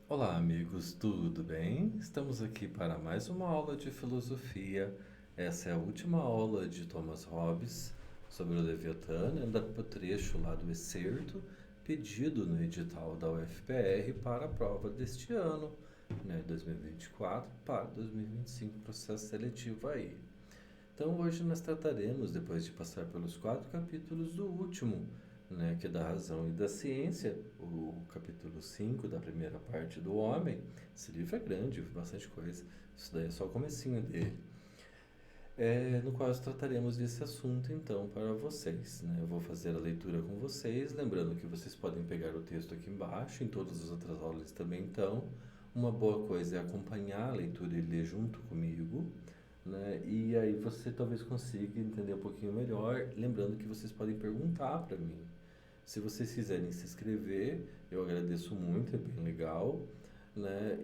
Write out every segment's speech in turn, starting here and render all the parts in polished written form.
Olá, amigos, tudo bem? Estamos aqui para mais uma aula de filosofia. Essa é a última aula de Thomas Hobbes sobre o Leviatã, ainda para o trecho lá do excerto pedido no edital da UFPR para a prova deste ano, 2024 para 2025, processo seletivo aí. Então, hoje nós trataremos, depois de passar pelos 4 capítulos do último, que é da razão e da ciência, o capítulo 5 da primeira parte do Homem. Esse livro é grande, bastante coisa. Isso daí é só o comecinho dele. No qual nós trataremos desse assunto, então, para vocês. Eu vou fazer a leitura com vocês, lembrando que vocês podem pegar o texto aqui embaixo, em todas as outras aulas também, então. Uma boa coisa é acompanhar a leitura e ler junto comigo, E aí você talvez consiga entender um pouquinho melhor, lembrando que vocês podem perguntar para mim. Se vocês quiserem se inscrever, eu agradeço muito, é bem legal,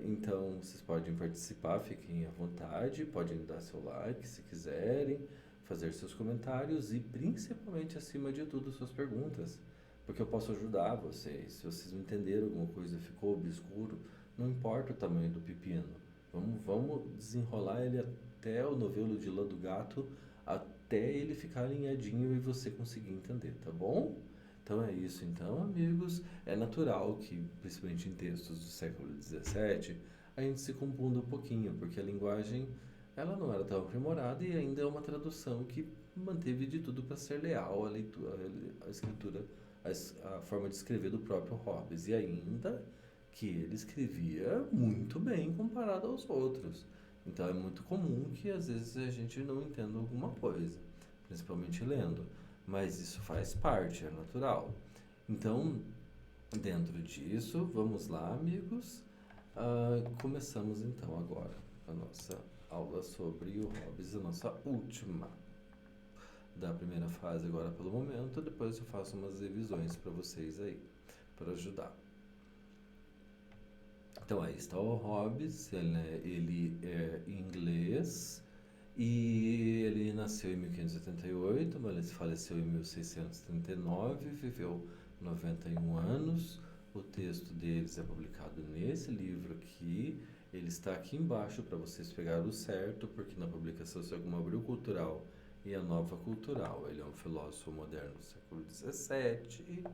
Então vocês podem participar, fiquem à vontade, podem dar seu like se quiserem, fazer seus comentários e principalmente acima de tudo suas perguntas, porque eu posso ajudar vocês. Se vocês não entenderam alguma coisa, ficou obscuro, não importa o tamanho do pepino. Vamos desenrolar ele até o novelo de lã do gato, até ele ficar alinhadinho e você conseguir entender, tá bom? Então é isso, então, amigos. É natural que, principalmente em textos do século XVII, a gente se confunda um pouquinho, porque a linguagem ela não era tão aprimorada e ainda é uma tradução que manteve de tudo para ser leal à leitura, à escritura, à forma de escrever do próprio Hobbes. E ainda que ele escrevia muito bem comparado aos outros. Então é muito comum que às vezes a gente não entenda alguma coisa, principalmente lendo, mas isso faz parte, é natural. Então, dentro disso, vamos lá, amigos. Começamos então agora a nossa aula sobre o Hobbes, a nossa última da primeira fase agora pelo momento. Depois eu faço umas revisões para vocês aí, para ajudar. Então aí está o Hobbes, ele é inglês e ele nasceu em 1588, mas ele faleceu em 1639, viveu 91 anos. O texto deles é publicado nesse livro aqui. Ele está aqui embaixo para vocês pegarem o certo, porque na publicação saiu como Abril Cultural e a Nova Cultural. Ele é um filósofo moderno do século XVII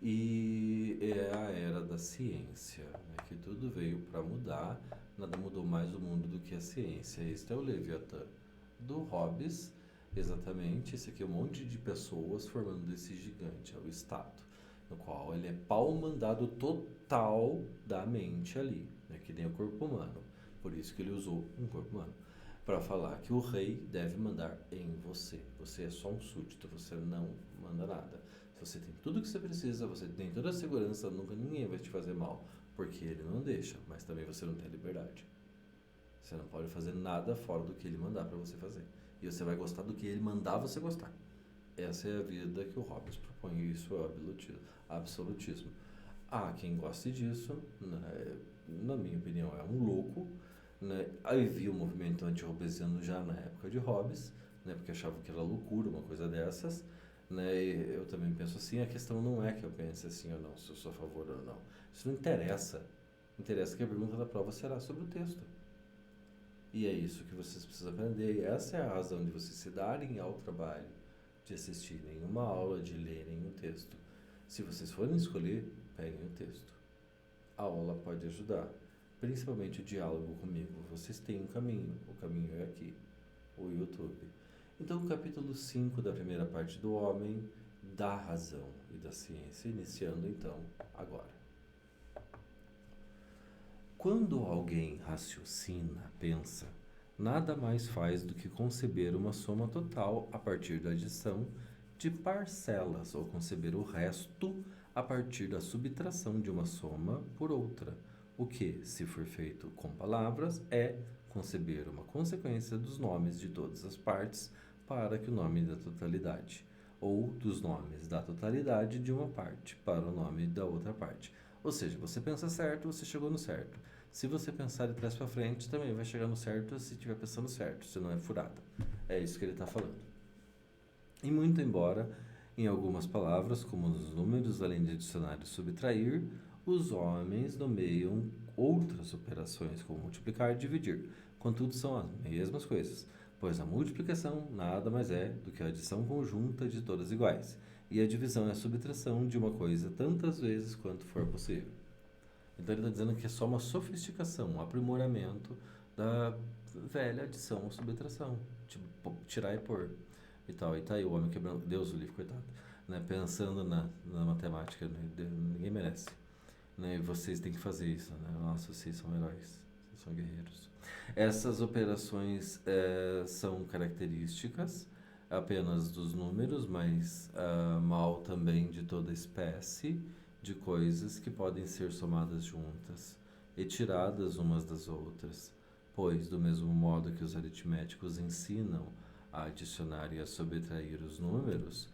e é a era da ciência, que tudo veio para mudar, nada mudou mais o mundo do que a ciência. Este é o Leviatã do Hobbes, exatamente. Esse aqui é um monte de pessoas formando esse gigante, é o Estado, no qual ele é pau-mandado total da mente ali, que nem o corpo humano. Por isso que ele usou um corpo humano, para falar que o rei deve mandar em você. Você é só um súdito, você não manda nada. Você tem tudo que você precisa, você tem toda a segurança, nunca ninguém vai te fazer mal, porque ele não deixa, mas também você não tem liberdade. Você não pode fazer nada fora do que ele mandar para você fazer. E você vai gostar do que ele mandar você gostar. Essa é a vida que o Hobbes propõe, e isso é o absolutismo. Há quem goste disso, na minha opinião é um louco. Aí vi o movimento anti-hobbesiano já na época de Hobbes, porque achavam que era loucura uma coisa dessas. E eu também penso assim. A questão não é que eu pense assim ou não, se eu sou a favor ou não. Isso não interessa. Interessa que a pergunta da prova será sobre o texto. E é isso que vocês precisam aprender. E essa é a razão de vocês se darem ao trabalho de assistirem uma aula, de lerem um texto. Se vocês forem escolher, peguem o texto. A aula pode ajudar, principalmente o diálogo comigo. Vocês têm um caminho, o caminho é aqui, o YouTube. Então, o capítulo 5 da primeira parte do Homem, da razão e da ciência, iniciando então agora. Quando alguém raciocina, pensa, nada mais faz do que conceber uma soma total a partir da adição de parcelas ou conceber o resto a partir da subtração de uma soma por outra, o que, se for feito com palavras, é conceber uma consequência dos nomes de todas as partes para que o nome da totalidade, ou dos nomes da totalidade de uma parte para o nome da outra parte. Ou seja, você pensa certo, você chegou no certo. Se você pensar de trás para frente, também vai chegar no certo se estiver pensando certo, se não é furada. É isso que ele está falando. E muito embora, em algumas palavras, como nos números, além de adicionar e subtrair, os homens nomeiam outras operações, como multiplicar e dividir, contudo são as mesmas coisas, pois a multiplicação nada mais é do que a adição conjunta de todas iguais, e a divisão é a subtração de uma coisa tantas vezes quanto for possível. Então ele está dizendo que é só uma sofisticação, um aprimoramento da velha adição ou subtração, tipo, tirar e pôr e tal. E tá aí o homem quebrando, Deus o livre, coitado, né? Pensando na matemática, né? Ninguém merece, né? E vocês têm que fazer isso, né? Nossa, vocês são heróis, vocês são guerreiros. Essas operações são características apenas dos números, mas mal também de toda espécie de coisas que podem ser somadas juntas e tiradas umas das outras, pois, do mesmo modo que os aritméticos ensinam a adicionar e a subtrair os números,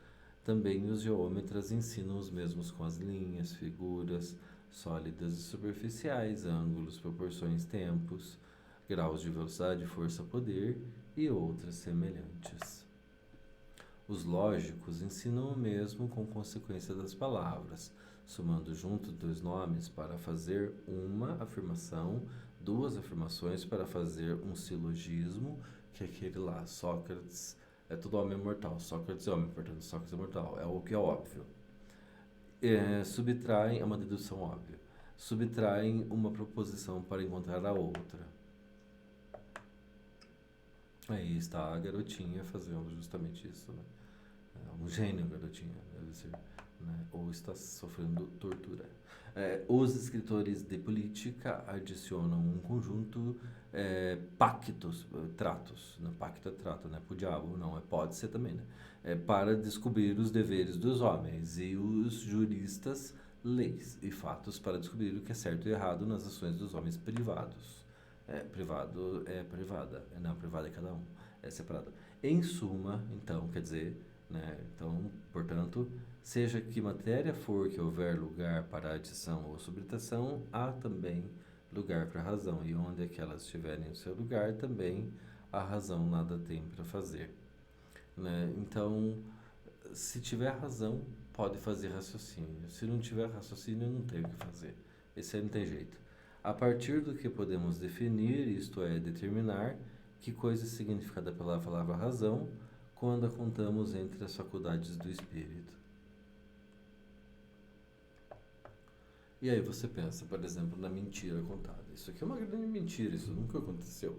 também os geômetras ensinam os mesmos com as linhas, figuras, sólidas e superficiais, ângulos, proporções, tempos, graus de velocidade, força, poder e outras semelhantes. Os lógicos ensinam o mesmo com consequência das palavras, somando junto dois nomes para fazer uma afirmação, duas afirmações para fazer um silogismo, que é aquele lá, Sócrates é todo homem mortal, Sócrates é homem, portanto Sócrates é mortal, é o que é óbvio. Subtraem, é uma dedução óbvia, subtraem uma proposição para encontrar a outra. Aí está a garotinha fazendo justamente isso, né? É um gênio, garotinha, deve ser, né? Ou está sofrendo tortura. Os escritores de política adicionam um conjunto pactos, tratos, né? Pacto é trato, né? Pro diabo, não, pode ser também, né? Para descobrir os deveres dos homens, e os juristas leis e fatos para descobrir o que é certo e errado nas ações dos homens privados. Privado é privada, não, privada é cada um, é separado. Em suma, então, quer dizer, né, então, portanto, seja que matéria for que houver lugar para adição ou subtração, há também lugar para a razão, e onde é que elas tiverem o seu lugar, também a razão nada tem para fazer, né? Então, se tiver razão, pode fazer raciocínio. Se não tiver raciocínio, não tem o que fazer. Esse aí não tem jeito. A partir do que podemos definir, isto é, determinar, que coisa é significada pela palavra razão, quando a contamos entre as faculdades do espírito. E aí você pensa, por exemplo, na mentira contada. Isso aqui é uma grande mentira, isso nunca aconteceu.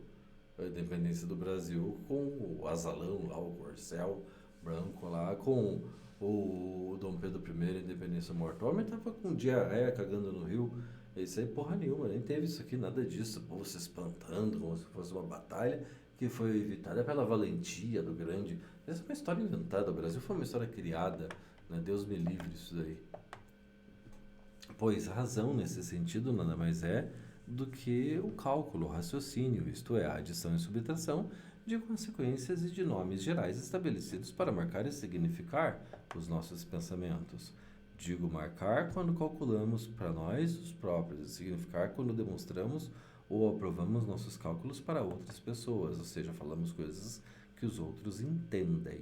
A independência do Brasil com o Asalão lá, o Corcel branco lá, com o Dom Pedro I, a independência morta. O homem tava com diarreia cagando no rio. Isso aí porra nenhuma, nem teve isso aqui, nada disso. O povo se espantando como se fosse uma batalha que foi evitada pela valentia do grande. Essa é uma história inventada, o Brasil foi uma história criada, né? Deus me livre isso daí. Pois a razão, nesse sentido, nada mais é do que o cálculo, o raciocínio, isto é, a adição e subtração de consequências e de nomes gerais estabelecidos para marcar e significar os nossos pensamentos. Digo marcar quando calculamos para nós os próprios, e significar quando demonstramos ou aprovamos nossos cálculos para outras pessoas, ou seja, falamos coisas que os outros entendem.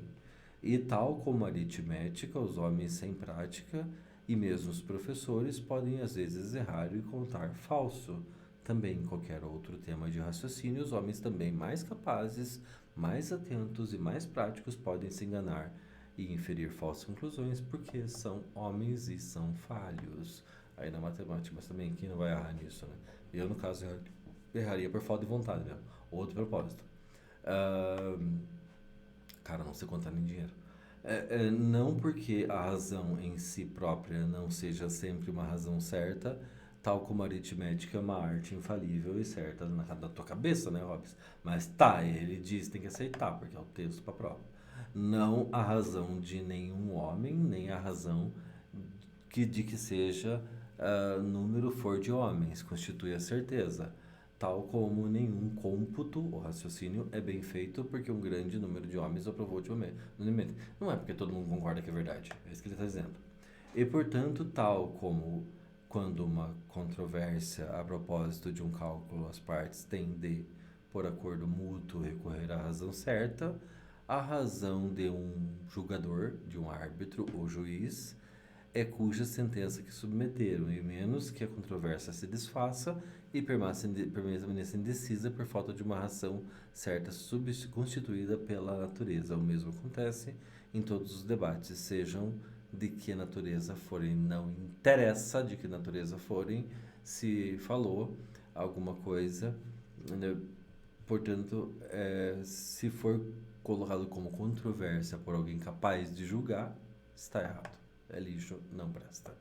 E tal como a aritmética, os homens sem prática e mesmo os professores podem às vezes errar e contar falso. Também em qualquer outro tema de raciocínio, os homens também mais capazes, mais atentos e mais práticos podem se enganar e inferir falsas conclusões porque são homens e são falhos. Aí na matemática, mas também quem não vai errar nisso, né? Eu, no caso, erraria por falta de vontade mesmo. Outro propósito. Cara, não sei contar nem dinheiro. Não porque a razão em si própria não seja sempre uma razão certa, tal como a aritmética é uma arte infalível e certa na tua cabeça, né, Hobbes? Mas tá, ele diz tem que aceitar, porque é o texto para prova. Não a razão de nenhum homem, nem a razão de que seja número for de homens, constitui a certeza. Tal como nenhum cômputo ou raciocínio é bem feito porque um grande número de homens aprovou unanimemente. Não é porque todo mundo concorda que é verdade, é isso que ele está dizendo. E, portanto, tal como quando uma controvérsia a propósito de um cálculo as partes têm de, por acordo mútuo, recorrer à razão certa, a razão de um julgador, de um árbitro ou juiz, é cuja sentença que submeteram, e menos que a controvérsia se desfaça e permaneça indecisa por falta de uma razão certa constituída pela natureza. O mesmo acontece em todos os debates, sejam de que natureza forem, não interessa de que natureza forem, se falou alguma coisa, né? Portanto, se for colocado como controvérsia por alguém capaz de julgar, está errado. É lixo, não presta.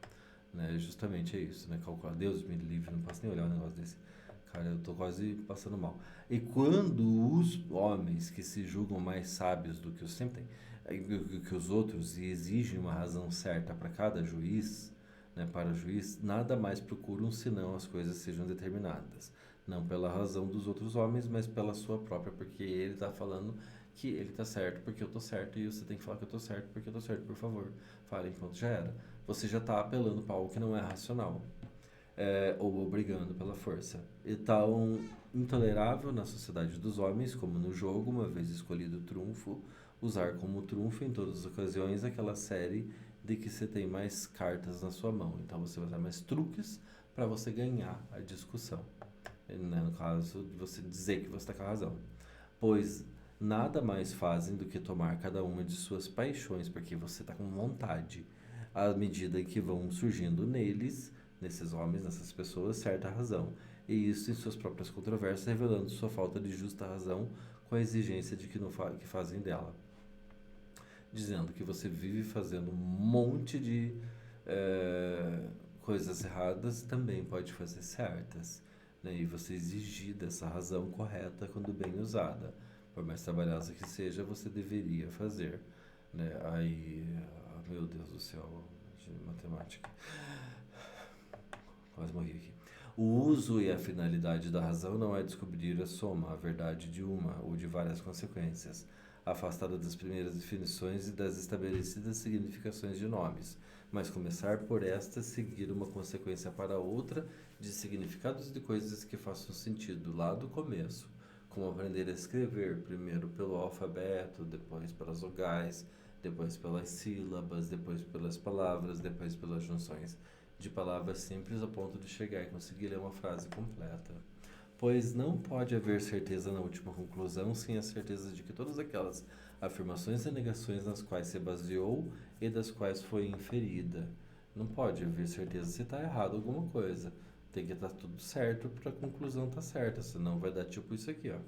Né? Justamente é isso, né? Calcular, Deus me livre, não posso nem olhar um negócio desse. Cara, eu tô quase passando mal. E quando os homens que se julgam mais sábios do que os sempre que os outros e exigem uma razão certa para cada juiz, né, para o juiz, nada mais procuram senão as coisas sejam determinadas. Não pela razão dos outros homens, mas pela sua própria, porque ele está falando que ele está certo porque eu tô certo e você tem que falar que eu tô certo porque eu tô certo, por favor. Fale enquanto já era. Você já está apelando para algo que não é racional, ou obrigando pela força. E tal intolerável na sociedade dos homens, como no jogo, uma vez escolhido o trunfo, usar como trunfo em todas as ocasiões aquela série de que você tem mais cartas na sua mão. Então você vai usar mais truques para você ganhar a discussão. Né? No caso de você dizer que você está com a razão. Pois nada mais fazem do que tomar cada uma de suas paixões, porque você está com vontade, à medida que vão surgindo neles, nesses homens, nessas pessoas, certa razão. E isso em suas próprias controvérsias, revelando sua falta de justa razão com a exigência de que, não que fazem dela. Dizendo que você vive fazendo um monte de coisas erradas, também pode fazer certas. Né? E você exigir dessa razão correta quando bem usada. Por mais trabalhosa que seja, você deveria fazer. Né? Aí, meu Deus do céu, de matemática. Quase morri aqui. O uso e a finalidade da razão não é descobrir a soma, a verdade de uma ou de várias consequências, afastada das primeiras definições e das estabelecidas significações de nomes, mas começar por esta, seguir uma consequência para outra de significados de coisas que façam sentido lá do começo, como aprender a escrever, primeiro pelo alfabeto, depois pelas vogais, depois pelas sílabas, depois pelas palavras, depois pelas junções de palavras simples a ponto de chegar e conseguir ler uma frase completa. Pois não pode haver certeza na última conclusão sem a certeza de que todas aquelas afirmações e negações nas quais se baseou e das quais foi inferida. Não pode haver certeza se está errado alguma coisa. Tem que estar tudo certo para a conclusão estar certa, senão vai dar tipo isso aqui, ó.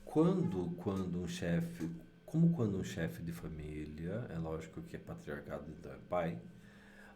Quando um chefe, como quando um chefe de família, é lógico que é patriarcado, então é pai,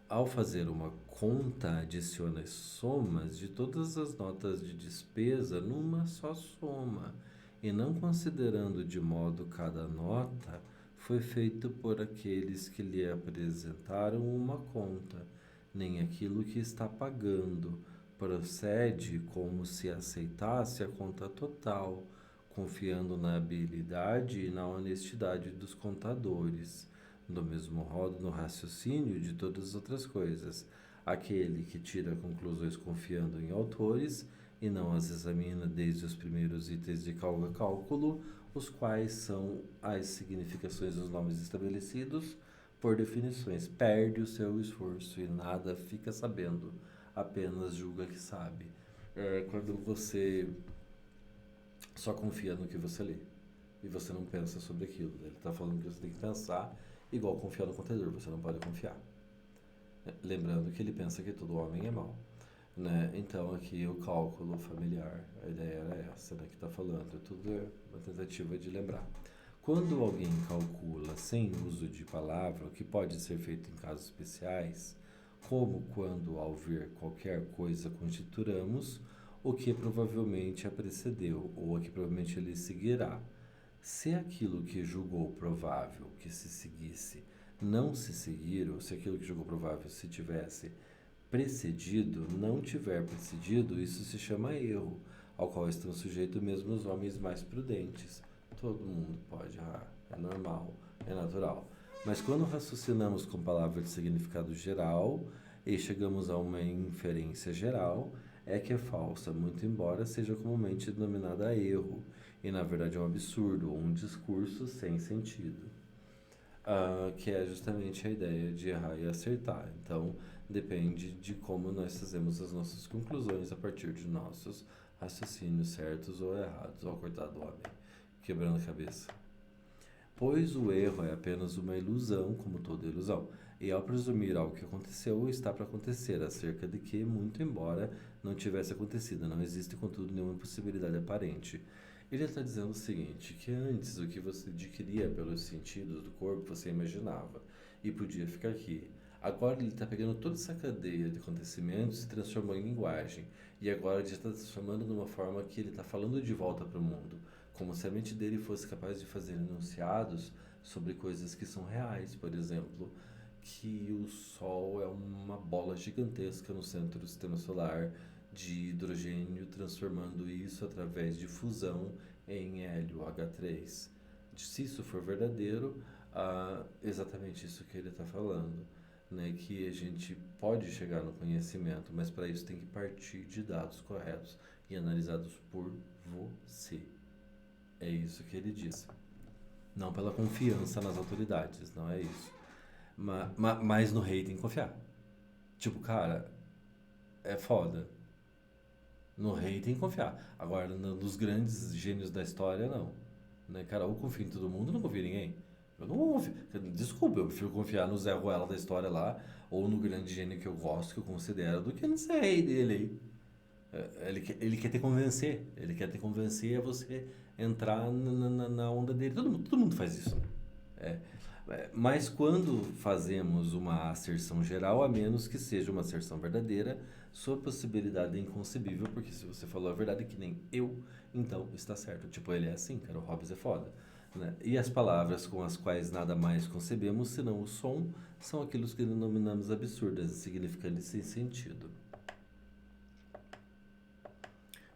ao fazer uma conta, adiciona as somas de todas as notas de despesa numa só soma, e não considerando de modo cada nota, foi feito por aqueles que lhe apresentaram uma conta, nem aquilo que está pagando. Procede como se aceitasse a conta total, confiando na habilidade e na honestidade dos contadores. Do mesmo modo, no raciocínio de todas as outras coisas, aquele que tira conclusões confiando em autores e não as examina desde os primeiros itens de cálculo, os quais são as significações dos nomes estabelecidos por definições, perde o seu esforço e nada fica sabendo, apenas julga que sabe. Quando você só confia no que você lê e você não pensa sobre aquilo. Ele está falando que você tem que pensar igual confiar no contador, você não pode confiar. Lembrando que ele pensa que todo homem é mau. Né? Então aqui o cálculo familiar, a ideia era essa, né, que está falando, tudo é uma tentativa de lembrar. Quando alguém calcula sem uso de palavra, o que pode ser feito em casos especiais, como quando ao ver qualquer coisa conjecturamos o que provavelmente a precedeu, ou a que provavelmente ele seguirá. Se aquilo que julgou provável que se seguisse não se seguir, ou se aquilo que julgou provável se tivesse precedido, não tiver precedido, isso se chama erro, ao qual estão sujeitos mesmo os homens mais prudentes. Todo mundo pode errar, é normal, é natural. Mas quando raciocinamos com palavras de significado geral e chegamos a uma inferência geral, é que é falsa, muito embora seja comumente denominada erro, e na verdade é um absurdo, ou um discurso sem sentido. Que é justamente a ideia de errar e acertar. Então, depende de como nós fazemos as nossas conclusões a partir de nossos raciocínios certos ou errados. Ó, coitado do homem, quebrando a cabeça. Pois o erro é apenas uma ilusão, como toda ilusão, e ao presumir algo que aconteceu ou está para acontecer, acerca de que, muito embora não tivesse acontecido, não existe, contudo, nenhuma possibilidade aparente. Ele está dizendo o seguinte, que antes o que você adquiria pelos sentidos do corpo, você imaginava, e podia ficar aqui. Agora ele está pegando toda essa cadeia de acontecimentos e transformou em linguagem, e agora ele está transformando de uma forma que ele está falando de volta para o mundo, como se a mente dele fosse capaz de fazer enunciados sobre coisas que são reais, por exemplo, que o Sol é uma bola gigantesca no centro do sistema solar de hidrogênio, transformando isso através de fusão em hélio H3. Se isso for verdadeiro, exatamente isso que ele está falando, né? Que a gente pode chegar no conhecimento, mas para isso tem que partir de dados corretos e analisados por você. É isso que ele diz. Não pela confiança nas autoridades, não é isso. Mas no rei tem que confiar. Tipo, cara, é foda. No rei tem que confiar. Agora, nos grandes gênios da história, não. Né, cara, ou confio em todo mundo, ou não confio em ninguém. Eu não confio. Desculpa, eu prefiro confiar no Zé Ruela da história lá, ou no grande gênio que eu gosto, que eu considero, do que nesse rei dele aí. Ele quer te convencer. Ele quer te convencer a você entrar na onda dele. Todo mundo faz isso, né? É. Mas quando fazemos uma asserção geral, a menos que seja uma asserção verdadeira, sua possibilidade é inconcebível, porque se você falou a verdade que nem eu, então está certo. Tipo, ele é assim, cara, o Hobbes é foda. Né? E as palavras com as quais nada mais concebemos, senão o som, são aqueles que denominamos absurdas, significantes sem sentido.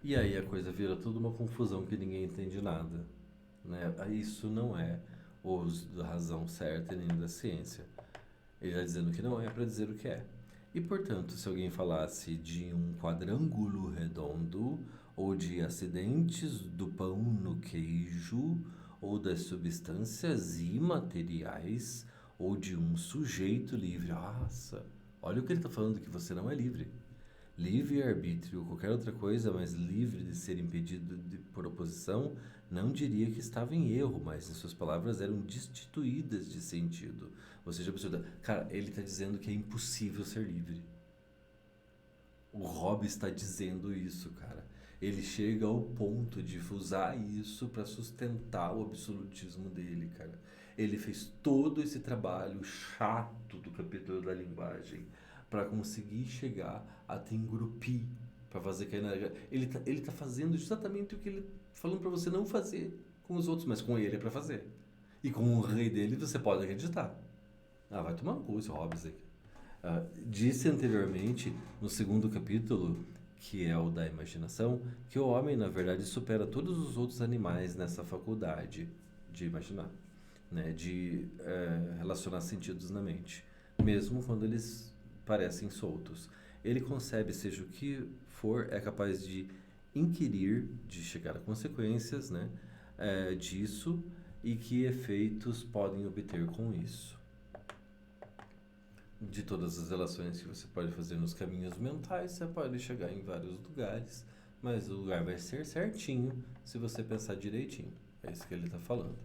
E aí a coisa vira tudo uma confusão que ninguém entende nada. Né? Isso não é o uso da razão certa nem da ciência. Ele está dizendo que não é para dizer o que é. E, portanto, se alguém falasse de um quadrângulo redondo, ou de acidentes do pão no queijo, ou das substâncias imateriais, ou de um sujeito livre, nossa, olha o que ele está falando, que você não é livre. Livre-arbítrio ou qualquer outra coisa, mas livre de ser impedido por oposição, não diria que estava em erro, mas em suas palavras eram destituídas de sentido. Ou seja, absurda. Cara, ele está dizendo que é impossível ser livre. O Hobbes está dizendo isso, cara. Ele chega ao ponto de usar isso para sustentar o absolutismo dele, cara. Ele fez todo esse trabalho chato do capítulo da linguagem para conseguir chegar a te engrupir, para fazer cair na... Ele tá fazendo exatamente o que ele falando para você não fazer com os outros, mas com ele é para fazer. E com o rei dele você pode acreditar. Vai tomar no cu esse Hobbes aí. Disse anteriormente, no segundo capítulo, que é o da imaginação, que o homem, na verdade, supera todos os outros animais nessa faculdade de imaginar, né? De relacionar sentidos na mente, mesmo quando eles parecem soltos. Ele concebe, seja o que for, é capaz de inquirir, de chegar a consequências, né? Disso e que efeitos podem obter com isso. De todas as relações que você pode fazer nos caminhos mentais, você pode chegar em vários lugares, mas o lugar vai ser certinho se você pensar direitinho. É isso que ele está falando.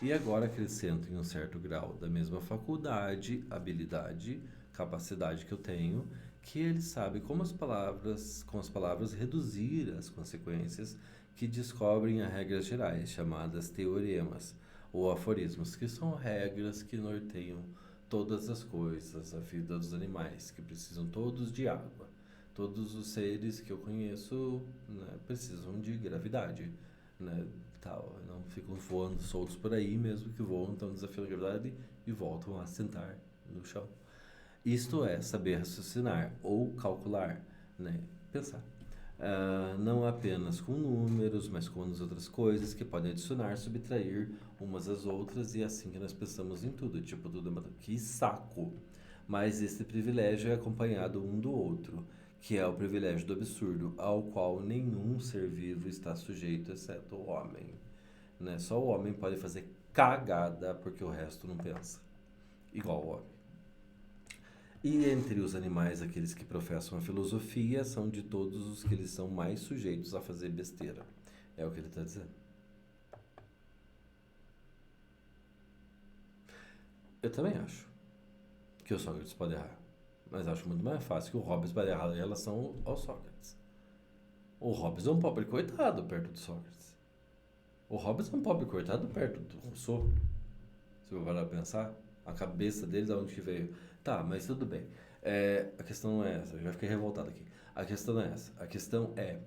E agora acrescento em um certo grau da mesma faculdade, habilidade, capacidade que eu tenho, que ele sabe como com as palavras reduzir as consequências que descobrem as regras gerais, chamadas teoremas ou aforismos, que são regras que norteiam todas as coisas, a vida dos animais, que precisam todos de água. Todos os seres que eu conheço, né, precisam de gravidade, né, tal. Não ficam voando soltos por aí, mesmo que voam, estão desafiando a gravidade e voltam a sentar no chão. Isto é saber raciocinar ou calcular, né, pensar. Não apenas com números, mas com as outras coisas que podem adicionar, subtrair umas às outras, e é assim que nós pensamos em tudo, tipo, tudo é que saco. Mas esse privilégio é acompanhado um do outro, que é o privilégio do absurdo, ao qual nenhum ser vivo está sujeito, exceto o homem. Né? Só o homem pode fazer cagada porque o resto não pensa. Igual o homem. E entre os animais, aqueles que professam a filosofia são de todos os que eles são mais sujeitos a fazer besteira. É o que ele está dizendo. Eu também acho que o Sócrates pode errar. Mas acho muito mais fácil que o Hobbes pode errar em relação ao Sócrates. O Hobbes é um pobre coitado perto do Sócrates. O Hobbes é um pobre coitado perto do Rousseau. Se eu parar pra pensar, a cabeça dele da onde que veio. Tá, mas tudo bem. A questão não é essa, eu já fiquei revoltado aqui. A questão não é essa. A questão é,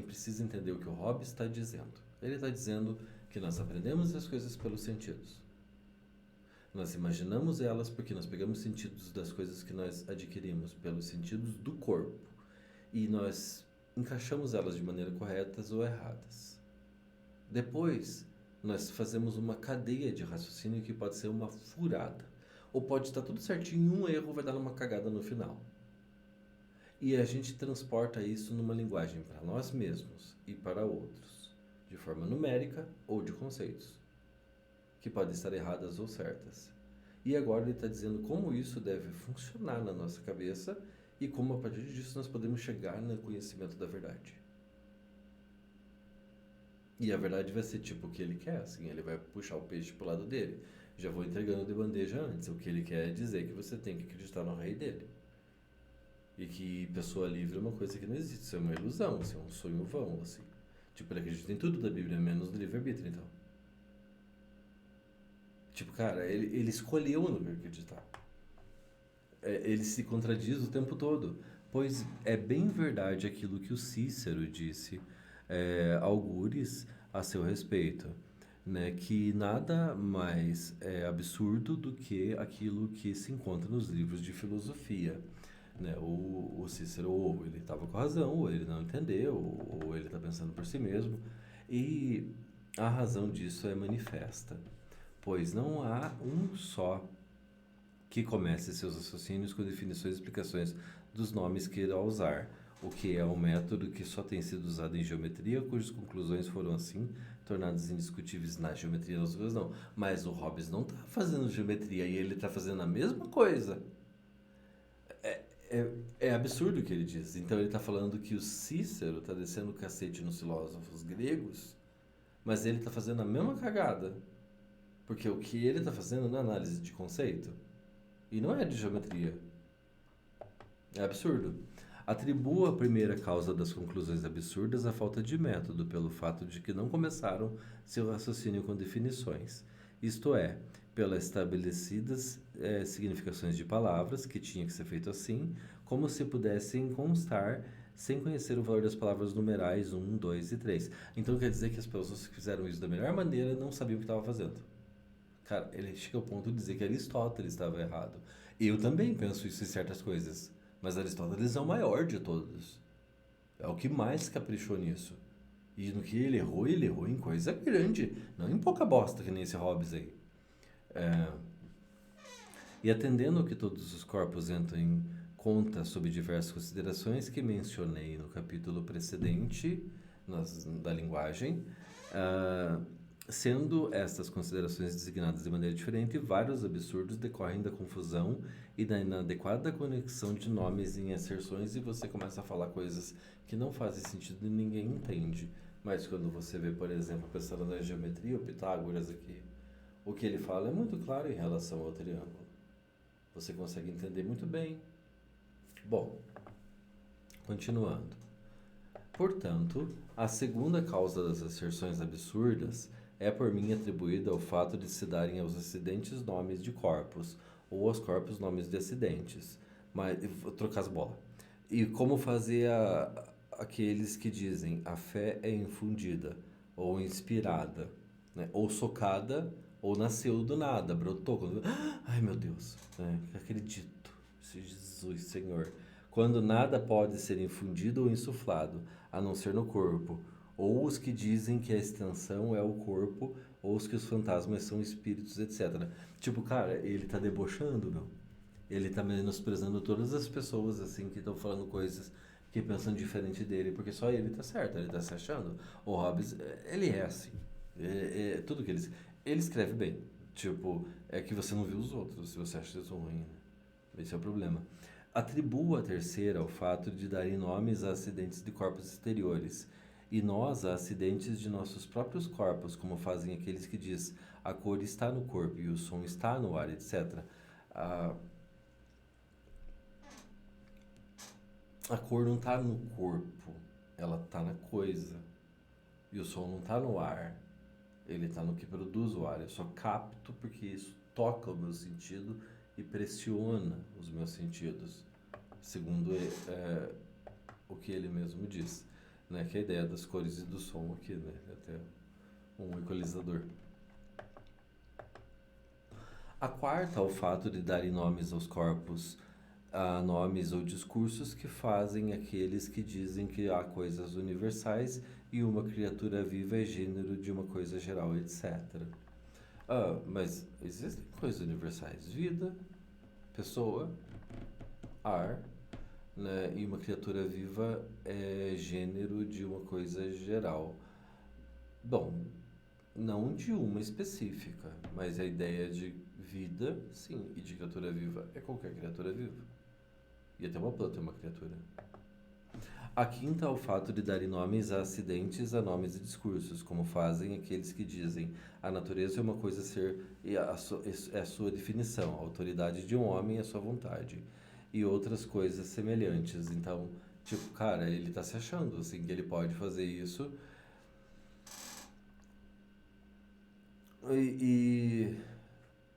precisa entender o que o Hobbes está dizendo. Ele está dizendo que nós aprendemos as coisas pelos sentidos. Nós imaginamos elas porque nós pegamos sentidos das coisas que nós adquirimos pelos sentidos do corpo e nós encaixamos elas de maneira corretas ou erradas. Depois, nós fazemos uma cadeia de raciocínio que pode ser uma furada. Ou pode estar tudo certinho, um erro vai dar uma cagada no final. E a gente transporta isso numa linguagem para nós mesmos e para outros, de forma numérica ou de conceitos, que podem estar erradas ou certas. E agora ele está dizendo como isso deve funcionar na nossa cabeça e como a partir disso nós podemos chegar no conhecimento da verdade. E a verdade vai ser tipo o que ele quer, assim, ele vai puxar o peixe pro lado dele. Já vou entregando de bandeja antes. O que ele quer é dizer que você tem que acreditar no rei dele. E que pessoa livre é uma coisa que não existe. Isso é uma ilusão, isso é um sonho vão, assim. Tipo, ele acredita em tudo da Bíblia, menos no livre-arbítrio, então. Tipo, cara, ele escolheu não acreditar. Ele se contradiz o tempo todo. Pois é bem verdade aquilo que o Cícero disse, algures a seu respeito, né? Que nada mais é absurdo do que aquilo que se encontra nos livros de filosofia. Né? O Cícero, ou ele estava com razão, ou ele não entendeu, ou ele está pensando por si mesmo. E a razão disso é manifesta, pois não há um só que comece seus raciocínios com definições e explicações dos nomes que irá usar, o que é um método que só tem sido usado em geometria, cujas conclusões foram assim tornadas indiscutíveis na geometria das coisas, não. Mas o Hobbes não está fazendo geometria e ele está fazendo a mesma coisa. É absurdo o que ele diz. Então ele está falando que o Cícero está descendo o cacete nos filósofos gregos, mas ele está fazendo a mesma cagada. Porque o que ele está fazendo não é análise de conceito. E não é de geometria. É absurdo. Atribua a primeira causa das conclusões absurdas à falta de método, pelo fato de que não começaram seu raciocínio com definições. Isto é, pelas estabelecidas significações de palavras, que tinha que ser feito assim, como se pudessem constar sem conhecer o valor das palavras numerais 1, 2 e 3. Então quer dizer que as pessoas que fizeram isso da melhor maneira não sabiam o que estavam fazendo. Cara, ele chega ao ponto de dizer que Aristóteles estava errado. Eu também penso isso em certas coisas, mas Aristóteles é o maior de todos. É o que mais caprichou nisso. E no que ele errou em coisa grande, não em pouca bosta que nem esse Hobbes aí. E atendendo que todos os corpos entram em conta sob diversas considerações que mencionei no capítulo precedente da linguagem, sendo estas considerações designadas de maneira diferente, vários absurdos decorrem da confusão e da inadequada conexão de nomes em asserções, e você começa a falar coisas que não fazem sentido e ninguém entende. Mas quando você vê, por exemplo, pensando na geometria, o Pitágoras aqui, o que ele fala é muito claro em relação ao triângulo. Você consegue entender muito bem. Bom, continuando. Portanto, a segunda causa das asserções absurdas é por mim atribuída ao fato de se darem aos acidentes nomes de corpos, ou aos corpos nomes de acidentes. Mas, vou trocar as bolas. E como fazer aqueles que dizem a fé é infundida, ou inspirada, né? Ou socada, ou nasceu do nada, brotou. Ai meu Deus, né? Acredito, Jesus, Senhor. Quando nada pode ser infundido ou insuflado, a não ser no corpo, ou os que dizem que a extensão é o corpo, ou os que os fantasmas são espíritos, etc. Tipo, cara, ele tá debochando, meu. Ele tá menosprezando todas as pessoas, assim, que estão falando coisas que pensam diferente dele, porque só ele tá certo, ele tá se achando. O Hobbes, ele é assim. Tudo que ele... Ele escreve bem. Tipo, é que você não viu os outros, se você acha isso ruim, né? Esse é o problema. Atribua a terceira ao fato de darem nomes a acidentes de corpos exteriores, e nós a acidentes de nossos próprios corpos, como fazem aqueles que diz a cor está no corpo e o som está no ar, etc. A, a cor não está no corpo, ela está na coisa. E o som não está no ar, ele está no que produz o ar. Eu só capto porque isso toca o meu sentido e pressiona os meus sentidos, segundo o que ele mesmo diz, né? Que é a ideia das cores e do som aqui, né? Até um equalizador. A quarta é o fato de darem nomes aos corpos, a nomes ou discursos que fazem aqueles que dizem que há coisas universais e uma criatura viva é gênero de uma coisa geral, etc. Ah, mas existem coisas universais: vida, pessoa, ar, né? E uma criatura viva é gênero de uma coisa geral. Bom, não de uma específica, mas a ideia de vida, sim, e de criatura viva é qualquer criatura viva. E até uma planta é uma criatura. A quinta é o fato de darem nomes a acidentes a nomes e discursos, como fazem aqueles que dizem a natureza é uma coisa a ser e é a sua definição, a autoridade de um homem é a sua vontade, e outras coisas semelhantes. Então, tipo, cara, ele tá se achando assim que ele pode fazer isso e,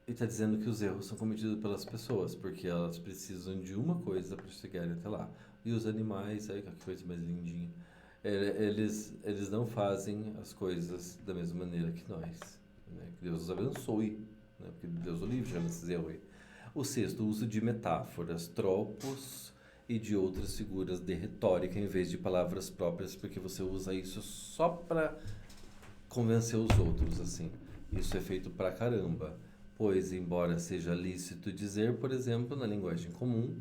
e tá dizendo que os erros são cometidos pelas pessoas, porque elas precisam de uma coisa para chegarem até lá. E os animais, aí que coisa mais lindinha. Eles não fazem as coisas da mesma maneira que nós. Né? Que Deus os abençoe, né? Porque Deus o livre chama esses erros aí. O sexto, o uso de metáforas, tropos e de outras figuras de retórica em vez de palavras próprias, porque você usa isso só para convencer os outros, assim. Isso é feito pra caramba, pois, embora seja lícito dizer, por exemplo, na linguagem comum,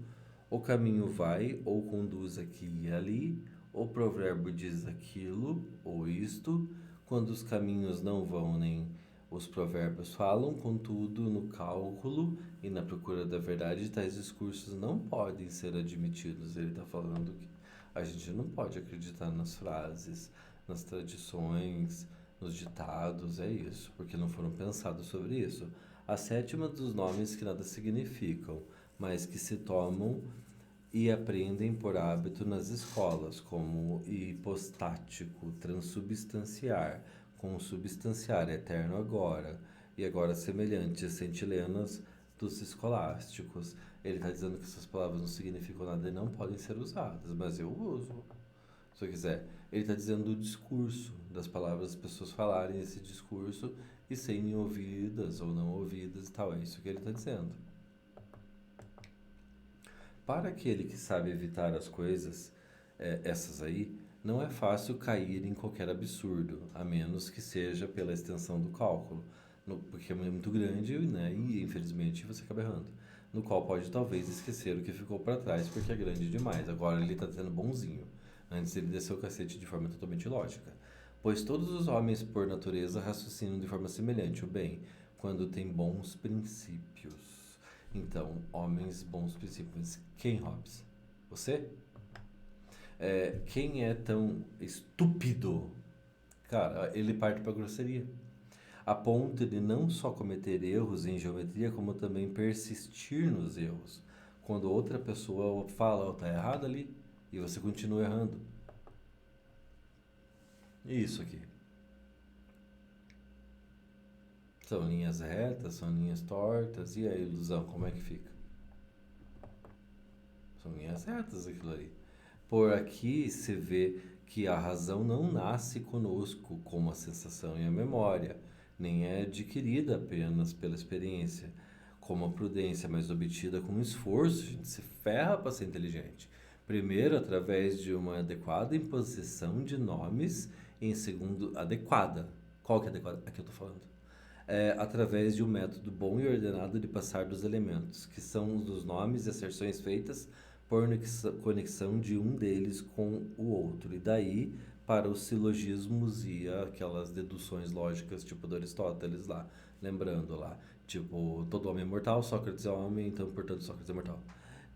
o caminho vai ou conduz aqui e ali, o provérbio diz aquilo ou isto, quando os caminhos não vão nem os provérbios falam, contudo, no cálculo e na procura da verdade, tais discursos não podem ser admitidos. Ele está falando que a gente não pode acreditar nas frases, nas tradições, nos ditados, é isso, porque não foram pensados sobre isso. A sétima dos nomes que nada significam, mas que se tomam e aprendem por hábito nas escolas, como hipostático, transubstanciar, consubstanciar, eterno agora, e agora semelhantes, centilenas dos escolásticos. Ele está dizendo que essas palavras não significam nada e não podem ser usadas, mas eu uso, se eu quiser. Ele está dizendo o discurso, das palavras das pessoas falarem esse discurso e serem ouvidas ou não ouvidas e tal. É isso que ele está dizendo. Para aquele que sabe evitar as coisas, essas aí, não é fácil cair em qualquer absurdo, a menos que seja pela extensão do cálculo, porque é muito grande, né, e infelizmente você acaba errando. No qual pode talvez esquecer o que ficou para trás porque é grande demais. Agora ele está sendo bonzinho. Antes ele desceu o cacete de forma totalmente lógica. Pois todos os homens, por natureza, raciocinam de forma semelhante o bem, quando têm bons princípios. Então, homens, bons princípios. Quem, Hobbes? Você? Quem é tão estúpido? Cara, ele parte para grosseria. A ponto de não só cometer erros em geometria, como também persistir nos erros. Quando outra pessoa fala, oh, tá errado ali, e você continua errando. E isso aqui? São linhas retas, são linhas tortas, e a ilusão, como é que fica? São linhas retas aquilo ali. Por aqui se vê que a razão não nasce conosco como a sensação e a memória, nem é adquirida apenas pela experiência, como a prudência, mas obtida com esforço. A gente se ferra para ser inteligente. Primeiro, através de uma adequada imposição de nomes, e em segundo, adequada. Qual que é adequada? Aqui eu estou falando. Através de um método bom e ordenado de passar dos elementos, que são os dos nomes e asserções feitas por conexão de um deles com o outro, e daí para os silogismos e aquelas deduções lógicas, tipo do Aristóteles lá, lembrando lá, tipo, todo homem é mortal, Sócrates é homem, então, portanto, Sócrates é mortal.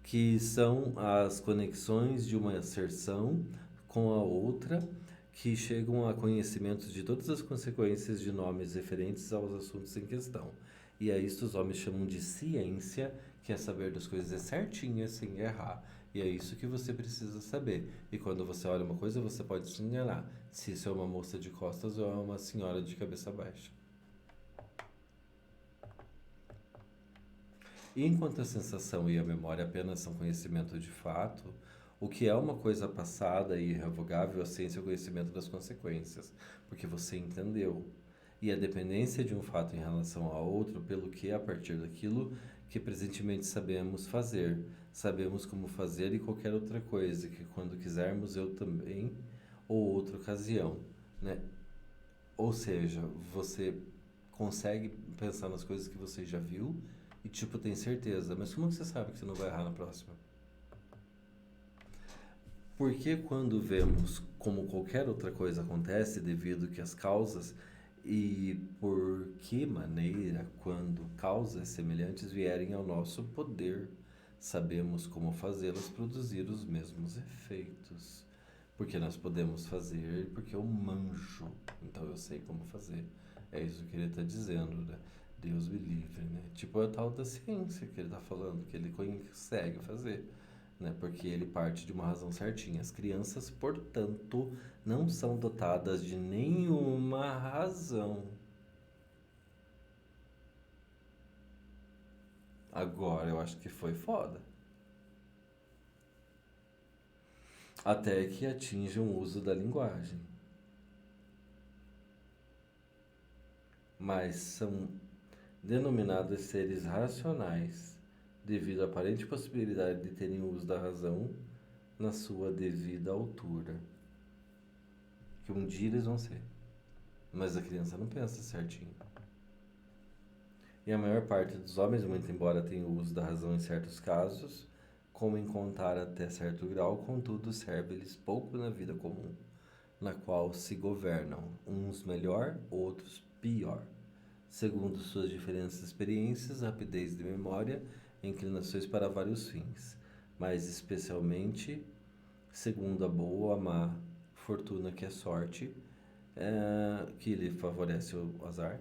Que são as conexões de uma asserção com a outra, que chegam a conhecimento de todas as consequências de nomes referentes aos assuntos em questão. E é isso os homens chamam de ciência, que é saber das coisas certinhas sem errar. E é isso que você precisa saber. E quando você olha uma coisa, você pode se enganar se isso é uma moça de costas ou é uma senhora de cabeça baixa. E enquanto a sensação e a memória apenas são conhecimento de fato, o que é uma coisa passada e irrevogável, a ciência é o conhecimento das consequências, porque você entendeu. E a dependência de um fato em relação a outro, pelo que a partir daquilo que presentemente sabemos fazer, sabemos como fazer e qualquer outra coisa, que quando quisermos eu também, ou outra ocasião, né? Ou seja, você consegue pensar nas coisas que você já viu e, tipo, tem certeza. Mas como que você sabe que você não vai errar na próxima? Porque quando vemos como qualquer outra coisa acontece devido que as causas e por que maneira quando causas semelhantes vierem ao nosso poder, sabemos como fazê-las produzir os mesmos efeitos. Porque nós podemos fazer, porque eu manjo, então eu sei como fazer. É isso que ele está dizendo, né? Deus me livre, né? Tipo, é a tal da ciência que ele está falando, que ele consegue fazer, né? Porque ele parte de uma razão certinha. As crianças, portanto, não são dotadas de nenhuma razão. Agora eu acho que foi foda. Até que atinjam o uso da linguagem. Mas são denominados seres racionais, devido à aparente possibilidade de terem o uso da razão na sua devida altura. Que um dia eles vão ser. Mas a criança não pensa certinho. E a maior parte dos homens, muito embora tenha o uso da razão em certos casos, como em contar até certo grau, contudo serve-lhes pouco na vida comum, na qual se governam, uns melhor, outros pior, segundo suas diferentes experiências, rapidez de memória, inclinações para vários fins, mas especialmente segundo a boa ou a má fortuna que é sorte, que lhe favorece o azar,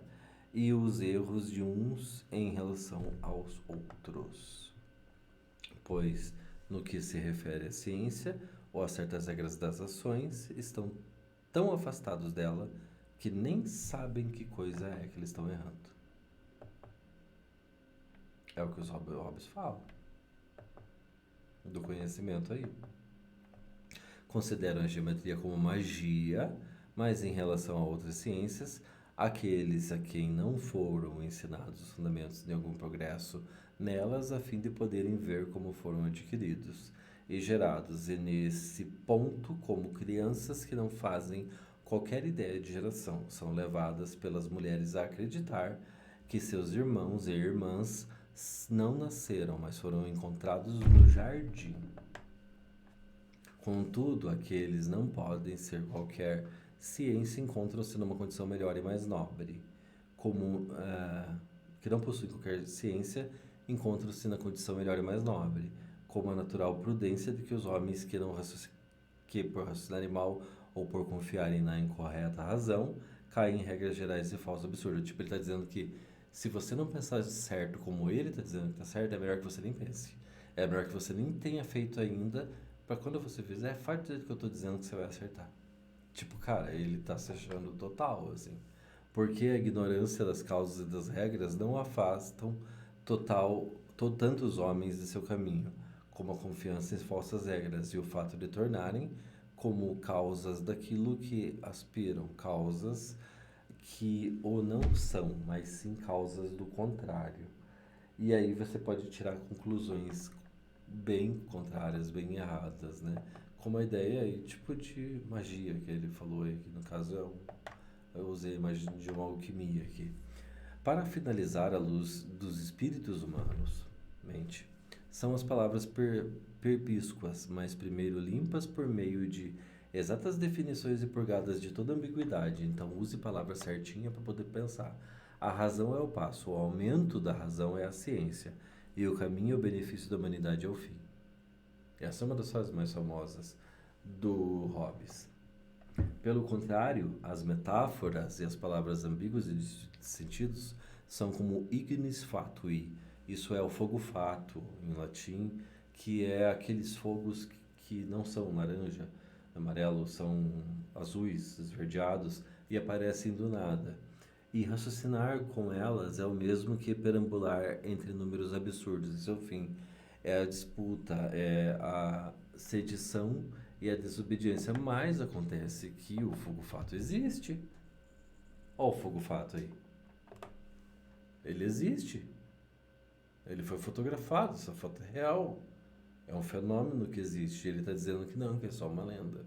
e os erros de uns em relação aos outros. Pois, no que se refere à ciência ou a certas regras das ações, estão tão afastados dela que nem sabem que coisa é que eles estão errando. É o que os Hobbes falam, do conhecimento aí. Consideram a geometria como magia, mas em relação a outras ciências, aqueles a quem não foram ensinados os fundamentos de algum progresso nelas, a fim de poderem ver como foram adquiridos e gerados, e nesse ponto, como crianças que não fazem qualquer ideia de geração, são levadas pelas mulheres a acreditar que seus irmãos e irmãs não nasceram, mas foram encontrados no jardim. Contudo, aqueles não podem ser qualquer ciência encontram-se numa condição melhor e mais nobre, como que não possuem qualquer ciência encontram-se na condição melhor e mais nobre, como a natural prudência de que os homens que não que por raciocinarem mal ou por confiarem na incorreta razão caem em regras gerais e falso absurdo. Tipo, ele está dizendo que se você não pensar certo como ele está dizendo que está certo, é melhor que você nem pense. É melhor que você nem tenha feito ainda, para quando você fizer, faz do jeito que eu tô dizendo que você vai acertar. Tipo, cara, ele tá se achando total, assim. Porque a ignorância das causas e das regras não afastam tantos homens de seu caminho, como a confiança em falsas regras e o fato de tornarem como causas daquilo que aspiram, causas que ou não são, mas sim causas do contrário. E aí você pode tirar conclusões bem contrárias, bem erradas, né? Como a ideia aí, tipo de magia que ele falou aí, que no caso eu usei a imagem de uma alquimia aqui. Para finalizar, a luz dos espíritos humanos, mente, são as palavras perpíscuas, mas primeiro limpas por meio de exatas definições e purgadas de toda ambiguidade, então use palavras certinhas para poder pensar. A razão é o passo, o aumento da razão é a ciência, e o caminho e o benefício da humanidade é o fim. Essa é uma das frases mais famosas do Hobbes. Pelo contrário, as metáforas e as palavras ambíguas e de sentidos são como ignis fatui, isso é o fogo fato em latim, que é aqueles fogos que não são laranja, amarelo, são azuis, esverdeados e aparecem do nada. E raciocinar com elas é o mesmo que perambular entre números absurdos e seu fim. É a disputa, é a sedição e a desobediência. Mas acontece que o fogo fato existe. Olha o fogo fato aí. Ele existe. Ele foi fotografado, essa foto é real. É um fenômeno que existe. Ele está dizendo que não, que é só uma lenda.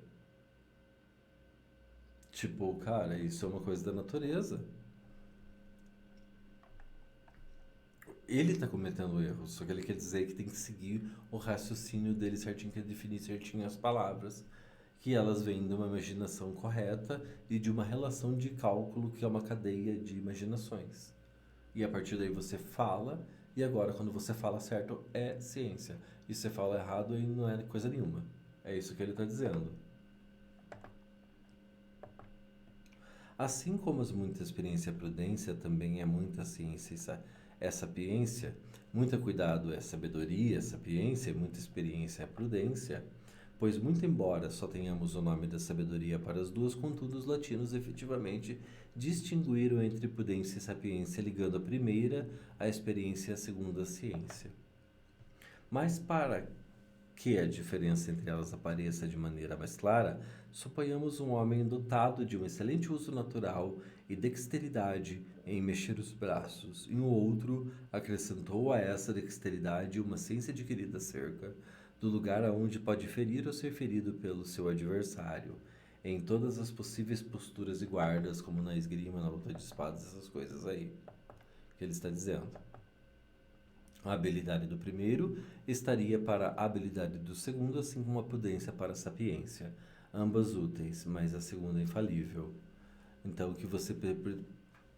Tipo, cara, isso é uma coisa da natureza. Ele está cometendo erros, só que ele quer dizer que tem que seguir o raciocínio dele certinho, que é definir certinho as palavras, que elas vêm de uma imaginação correta e de uma relação de cálculo que é uma cadeia de imaginações. E a partir daí você fala, e agora quando você fala certo é ciência. E se você fala errado aí não é coisa nenhuma. É isso que ele está dizendo. Assim como as muita experiência e prudência também é muita ciência é sapiência, muito cuidado é sabedoria, sapiência, muita experiência é prudência, pois muito embora só tenhamos o nome da sabedoria para as duas, contudo os latinos efetivamente distinguiram entre prudência e sapiência, ligando a primeira à experiência e a segunda à ciência. Mas para que a diferença entre elas apareça de maneira mais clara, suponhamos um homem dotado de um excelente uso natural e dexteridade em mexer os braços, e um outro acrescentou a essa dexteridade uma ciência adquirida acerca do lugar aonde pode ferir ou ser ferido pelo seu adversário, em todas as possíveis posturas e guardas, como na esgrima, na luta de espadas, essas coisas aí que ele está dizendo. A habilidade do primeiro estaria para a habilidade do segundo, assim como a prudência para a sapiência. Ambas úteis, mas a segunda infalível. Então, o que você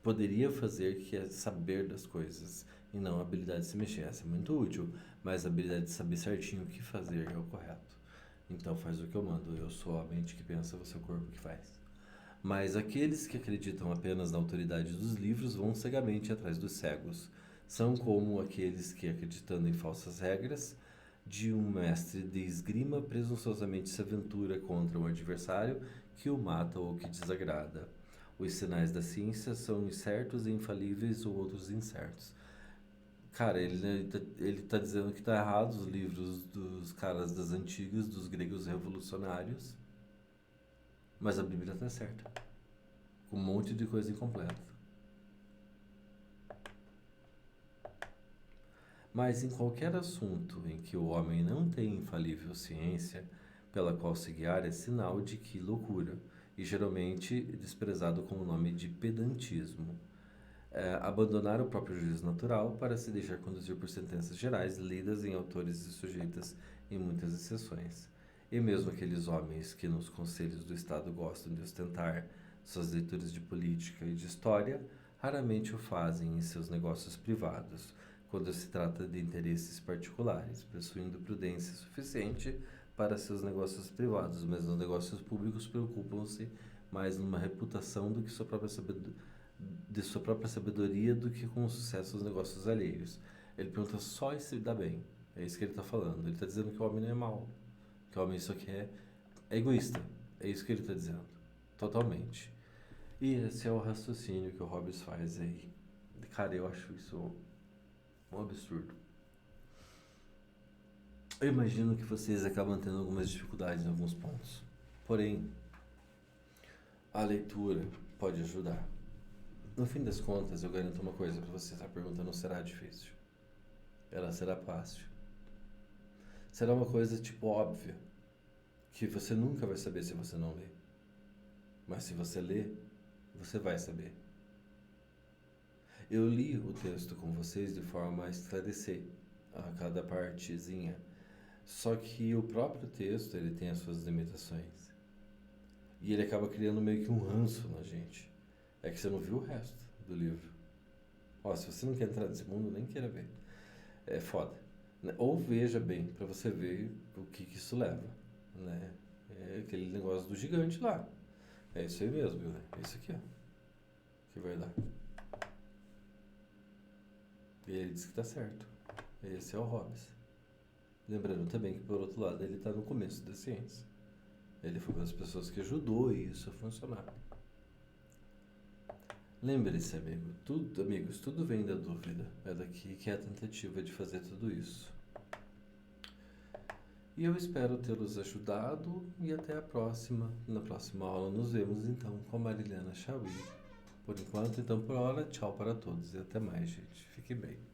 poderia fazer que é saber das coisas e não a habilidade de se mexer. Essa é muito útil, mas a habilidade de saber certinho o que fazer é o correto. Então, faz o que eu mando. Eu sou a mente que pensa, você é o corpo que faz. Mas aqueles que acreditam apenas na autoridade dos livros vão cegamente atrás dos cegos. São como aqueles que, acreditando em falsas regras de um mestre de esgrima, presunçosamente se aventura contra um adversário que o mata ou que desagrada. Os sinais da ciência são uns certos e infalíveis ou outros incertos. Cara, ele tá dizendo que tá errado os livros dos caras das antigas, dos gregos revolucionários, mas a Bíblia tá certa, com um monte de coisa incompleta. Mas em qualquer assunto em que o homem não tem infalível ciência pela qual se guiar, é sinal de que loucura, e geralmente desprezado com o nome de pedantismo. Abandonar o próprio juízo natural para se deixar conduzir por sentenças gerais, lidas em autores e sujeitas em muitas exceções. E mesmo aqueles homens que nos conselhos do Estado gostam de ostentar suas leituras de política e de história, raramente o fazem em seus negócios privados, quando se trata de interesses particulares, possuindo prudência suficiente para seus negócios privados, mas nos negócios públicos preocupam-se mais numa reputação do que de sua própria sabedoria do que com o sucesso dos negócios alheios. Ele pergunta só se dá bem. É isso que ele está falando. Ele está dizendo que o homem não é mau, que o homem só quer é egoísta. É isso que ele está dizendo. Totalmente. E esse é o raciocínio que o Hobbes faz aí. Cara, eu acho isso um absurdo. Eu imagino que vocês acabam tendo algumas dificuldades em alguns pontos. Porém, a leitura pode ajudar. No fim das contas, eu garanto uma coisa para você: essa pergunta não será difícil. Ela será fácil. Será uma coisa tipo óbvia, que você nunca vai saber se você não ler. Mas se você ler, você vai saber. Eu li o texto com vocês de forma a esclarecer a cada partezinha. Só que o próprio texto, ele tem as suas limitações. E ele acaba criando meio que um ranço na gente. É que você não viu o resto do livro. Ó, se você não quer entrar nesse mundo, nem queira ver. É foda. Né? Ou veja bem, pra você ver o que isso leva, né? É aquele negócio do gigante lá. É isso aí mesmo, né? É isso aqui, ó. Que vai dar. E ele diz que tá certo. Esse é o Hobbes. Lembrando também que, por outro lado, ele tá no começo da ciência. Ele foi uma das pessoas que ajudou isso a funcionar. Lembre-se, amigos, tudo vem da dúvida. É daqui que é a tentativa de fazer tudo isso. E eu espero tê-los ajudado e até a próxima. Na próxima aula nos vemos então com a Marilena Chauí. Por enquanto, então por hora, tchau para todos e até mais, gente. Fique bem.